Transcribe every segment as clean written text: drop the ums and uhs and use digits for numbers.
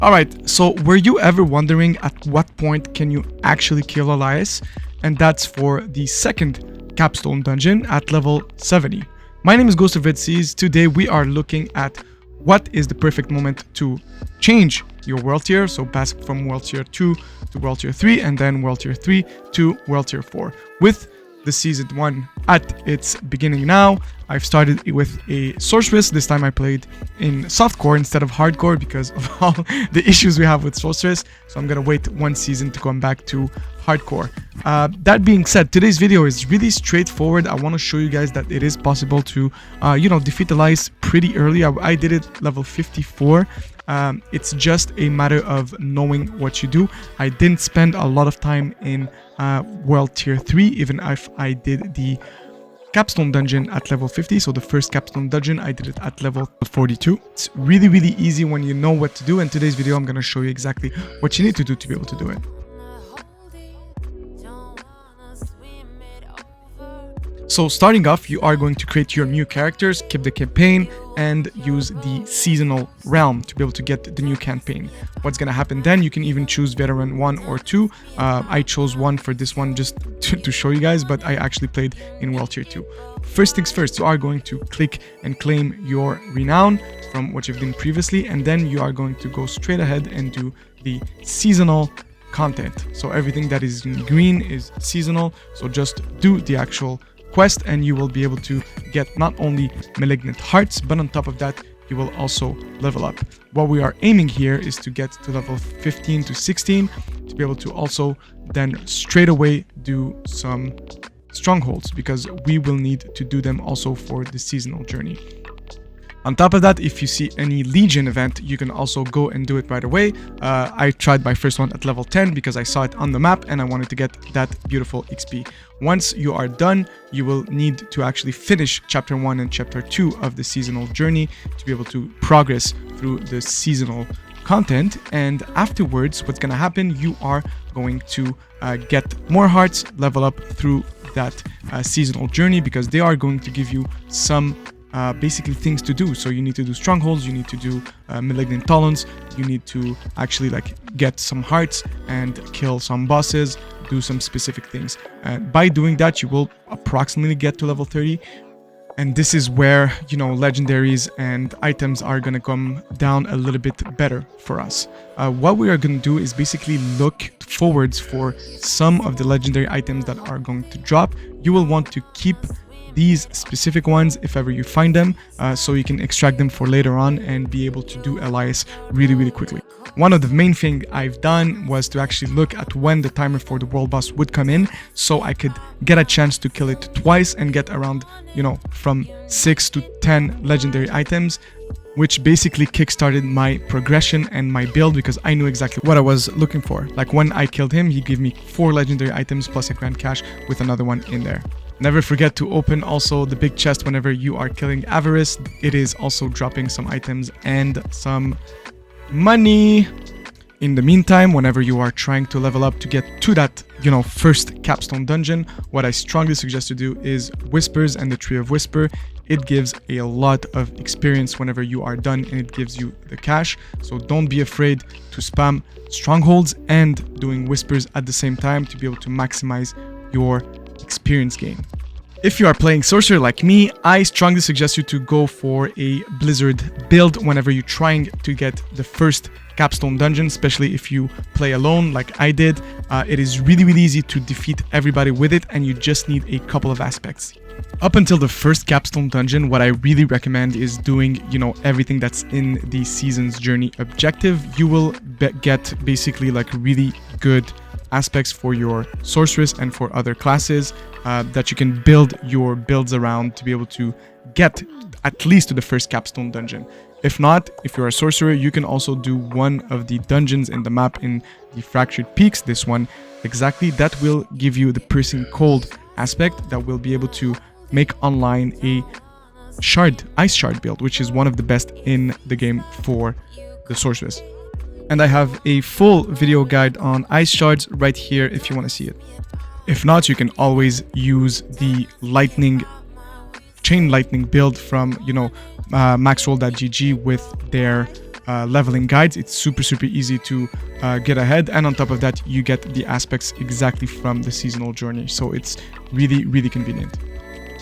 Alright, so were you ever wondering at what point can you actually kill Elias? And that's for the second Capstone Dungeon at level 70. My name is Ghost of Red Seas. Today we are looking at what is the perfect moment to change your world tier. So pass from world tier 2 to world tier 3 and then world tier 3 to world tier 4. With the season 1 at its beginning now, I've started with a sorceress. This time I played in softcore instead of hardcore because of all the issues we have with sorceress. So I'm gonna wait one season to come back to hardcore. That being said, today's video is really straightforward. I want to show you guys that it is possible to defeat Elias pretty early. I did it level 54. It's just a matter of knowing what you do. I didn't spend a lot of time in world tier 3, even if I did the Capstone Dungeon at level 50. So the first Capstone Dungeon, I did it at level 42. It's really easy when you know what to do. And today's video, I'm going to show you exactly what you need to do to be able to do it. So starting off, you are going to create your new characters, keep the campaign, and use the seasonal realm to be able to get the new campaign. What's going to happen then, you can even choose veteran 1 or 2. I chose 1 for this one just to show you guys, but I actually played in world tier 2. First things first, you are going to click and claim your renown from what you've done previously, and then you are going to go straight ahead and do the seasonal content. So everything that is in green is seasonal, so just do the actual quest and you will be able to get not only Malignant hearts, but on top of that you will also level up. What we are aiming here is to get to level 15 to 16 to be able to also then straight away do some strongholds, because we will need to do them also for the seasonal journey. On top of that, if you see any Legion event, you can also go and do it right away. I tried my first one at level 10 because I saw it on the map and I wanted to get that beautiful XP. Once you are done, you will need to actually finish chapter 1 and chapter 2 of the seasonal journey to be able to progress through the seasonal content. And afterwards, what's going to happen, you are going to get more hearts, level up through that seasonal journey, because they are going to give you some basically things to do. So you need to do strongholds, you need to do malignant talents, you need to actually get some hearts and kill some bosses, do some specific things. By doing that, you will approximately get to level 30. And this is where, legendaries and items are going to come down a little bit better for us. What we are going to do is basically look forwards for some of the legendary items that are going to drop. You will want to keep these specific ones if ever you find them, so you can extract them for later on and be able to do Elias really quickly. One of the main things I've done was to actually look at when the timer for the world boss would come in, so I could get a chance to kill it twice and get around, from 6 to 10 legendary items, which basically kickstarted my progression and my build, because I knew exactly what I was looking for. Like when I killed him, he gave me 4 legendary items plus a grand cash with another one in there. Never forget to open also the big chest whenever you are killing Avarice. It is also dropping some items and some money. In the meantime, whenever you are trying to level up to get to that, first Capstone Dungeon, what I strongly suggest to do is Whispers and the Tree of Whisper. It gives a lot of experience whenever you are done, and it gives you the cash. So don't be afraid to spam strongholds and doing Whispers at the same time to be able to maximize your experience gain. If you are playing sorcerer like me, I strongly suggest you to go for a blizzard build whenever you're trying to get the first Capstone Dungeon, especially if you play alone like I did. It is really easy to defeat everybody with it, and you just need a couple of aspects. Up until the first Capstone Dungeon, what I really recommend is doing, everything that's in the season's journey objective. You will get basically really good aspects for your sorceress and for other classes that you can build your builds around to be able to get at least to the first Capstone Dungeon. If not, if you're a sorcerer, you can also do one of the dungeons in the map in the Fractured Peaks, this one exactly, that will give you the Piercing Cold aspect that will be able to make online a ice shard build, which is one of the best in the game for the sorceress. And I have a full video guide on ice shards right here if you want to see it. If not, you can always use the chain lightning build from, maxroll.gg with their leveling guides. It's super easy to get ahead, and on top of that you get the aspects exactly from the seasonal journey, so it's really convenient.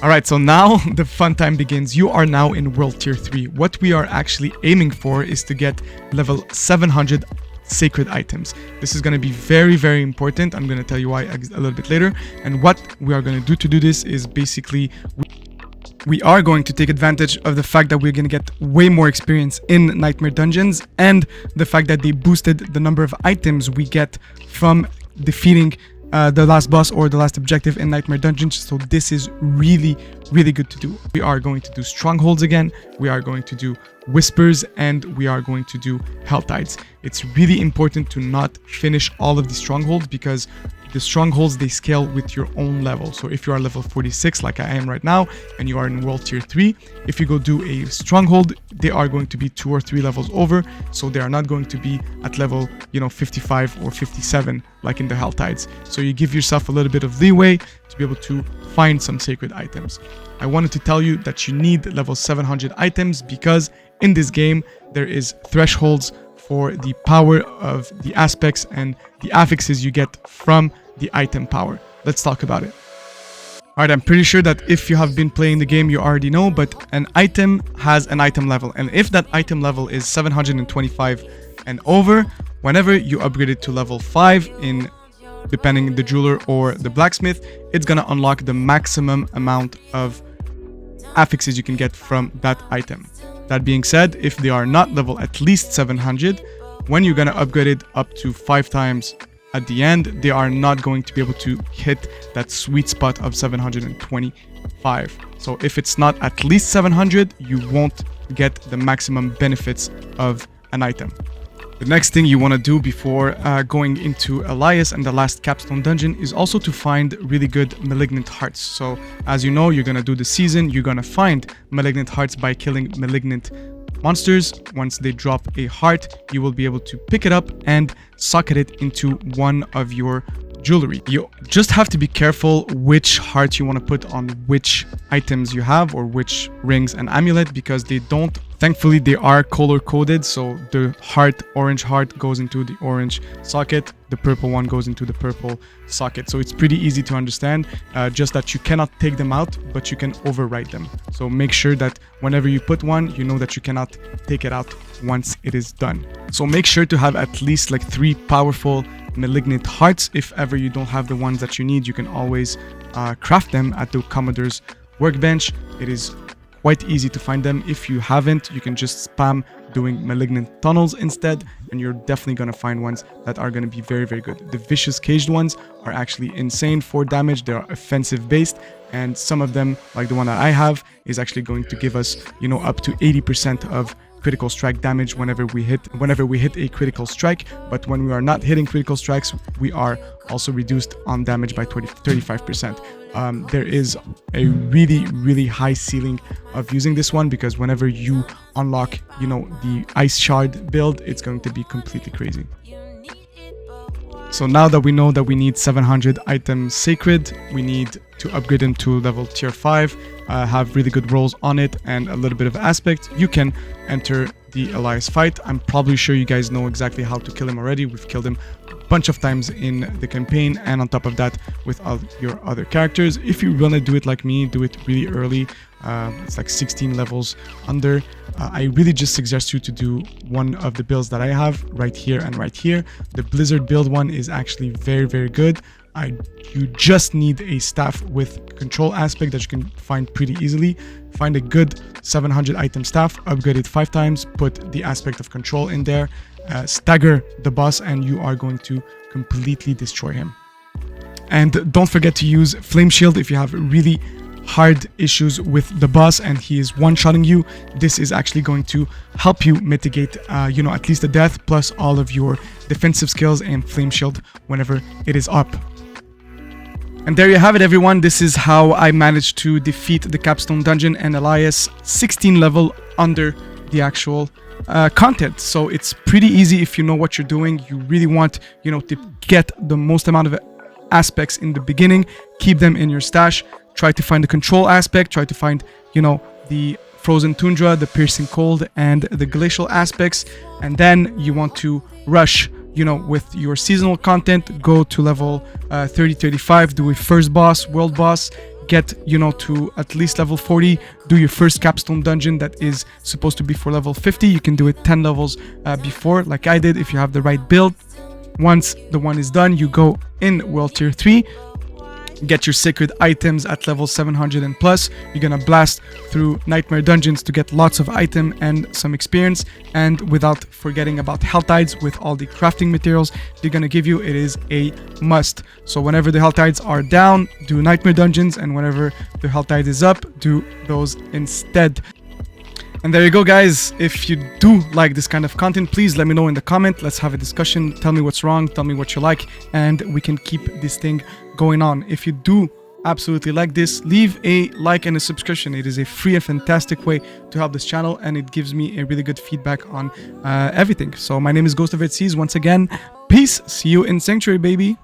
Alright, so now the fun time begins. You are now in World Tier 3. What we are actually aiming for is to get level 700 sacred items. This is going to be very important. I'm going to tell you why a little bit later. And what we are going to do this is basically we are going to take advantage of the fact that we're going to get way more experience in Nightmare Dungeons, and the fact that they boosted the number of items we get from defeating the last boss or the last objective in Nightmare Dungeons. So this is really good to do. We are going to do strongholds again, we are going to do whispers, and we are going to do hell tides. It's really important to not finish all of the strongholds, because the strongholds, they scale with your own level. So if you are level 46 like I am right now and you are in World Tier 3, if you go do a stronghold, they are going to be 2 or 3 levels over, so they are not going to be at level 55 or 57 like in the hell tides. So you give yourself a little bit of leeway to be able to find some sacred items. I wanted to tell you that you need level 700 items, because in this game there is thresholds for the power of the aspects and the affixes you get from the item power. Let's talk about it. Alright, I'm pretty sure that if you have been playing the game, you already know, but an item has an item level, and if that item level is 725 and over, whenever you upgrade it to level 5 in, depending the jeweler or the blacksmith, it's gonna unlock the maximum amount of affixes you can get from that item. That being said, if they are not level at least 700, when you're gonna upgrade it up to 5 times at the end, they are not going to be able to hit that sweet spot of 725. So if it's not at least 700, you won't get the maximum benefits of an item. The next thing you want to do before going into Elias and the last Capstone Dungeon is also to find really good Malignant hearts. So as you know, you're going to do the season, you're going to find Malignant hearts by killing Malignant monsters. Once they drop a heart, you will be able to pick it up and socket it into one of your jewelry. You just have to be careful which heart you want to put on which items you have, or which rings and amulet, because they don't, thankfully they are color coded. So the orange heart goes into the orange socket, the purple one goes into the purple socket. So it's pretty easy to understand, just that you cannot take them out, but you can overwrite them. So make sure that whenever you put one, you know that you cannot take it out once it is done. So make sure to have at least like 3 powerful Malignant hearts. If ever you don't have the ones that you need, you can always craft them at the Commodore's workbench. It is quite easy to find them. If you haven't, you can just spam doing Malignant tunnels instead, and you're definitely going to find ones that are going to be very good. The vicious caged ones are actually insane for damage. They are offensive based, and some of them, like the one that I have, is actually going to give us, up to 80% of critical strike damage whenever we hit a critical strike. But when we are not hitting critical strikes, we are also reduced on damage by 35%. There is a really high ceiling of using this one, because whenever you unlock the ice shard build, it's going to be completely crazy. So now that we know that we need 700 items sacred, we need to upgrade them to level tier 5, have really good rolls on it and a little bit of aspect. You can enter the Elias fight. I'm probably sure you guys know exactly how to kill him already. We've killed him a bunch of times in the campaign, and on top of that with all your other characters. If you want to do it like me, do it really early. It's like 16 levels under. I really just suggest you to do one of the builds that I have right here and right here. The Blizzard build one is actually very good. You just need a staff with control aspect that you can find pretty easily. Find a good 700 item staff, upgrade it 5 times, put the aspect of control in there, stagger the boss, and you are going to completely destroy him. And don't forget to use Flame Shield if you have really hard issues with the boss and he is one-shotting you. This is actually going to help you mitigate at least the death, plus all of your defensive skills and Flame Shield whenever it is up. And there you have it, everyone. This is how I managed to defeat the Capstone Dungeon and Elias 16 level under the actual content. So it's pretty easy if you know what you're doing. You really want to get the most amount of aspects in the beginning, keep them in your stash, try to find the control aspect, try to find frozen tundra, the piercing cold, and the glacial aspects. And then you want to rush, you know, with your seasonal content, go to level 30-35, do a first boss, world boss, get, you know, to at least level 40, do your first capstone dungeon that is supposed to be for level 50. You can do it 10 levels before, like I did, if you have the right build. Once the one is done, you go in world tier 3, get your sacred items at level 700 and plus. You're gonna blast through nightmare dungeons to get lots of item and some experience, and without forgetting about hell tides with all the crafting materials they're gonna give you. It is a must. So whenever the hell tides are down, do nightmare dungeons, and whenever the hell tide is up, do those instead. And there you go, guys. If you do like this kind of content, please let me know in the comment. Let's have a discussion. Tell me what's wrong, tell me what you like, and we can keep this thing going on. If you do absolutely like this, leave a like and a subscription. It is a free and fantastic way to help this channel, and it gives me a really good feedback on everything. So my name is Ghost of Red Seas. Once again, peace. See you in Sanctuary, baby.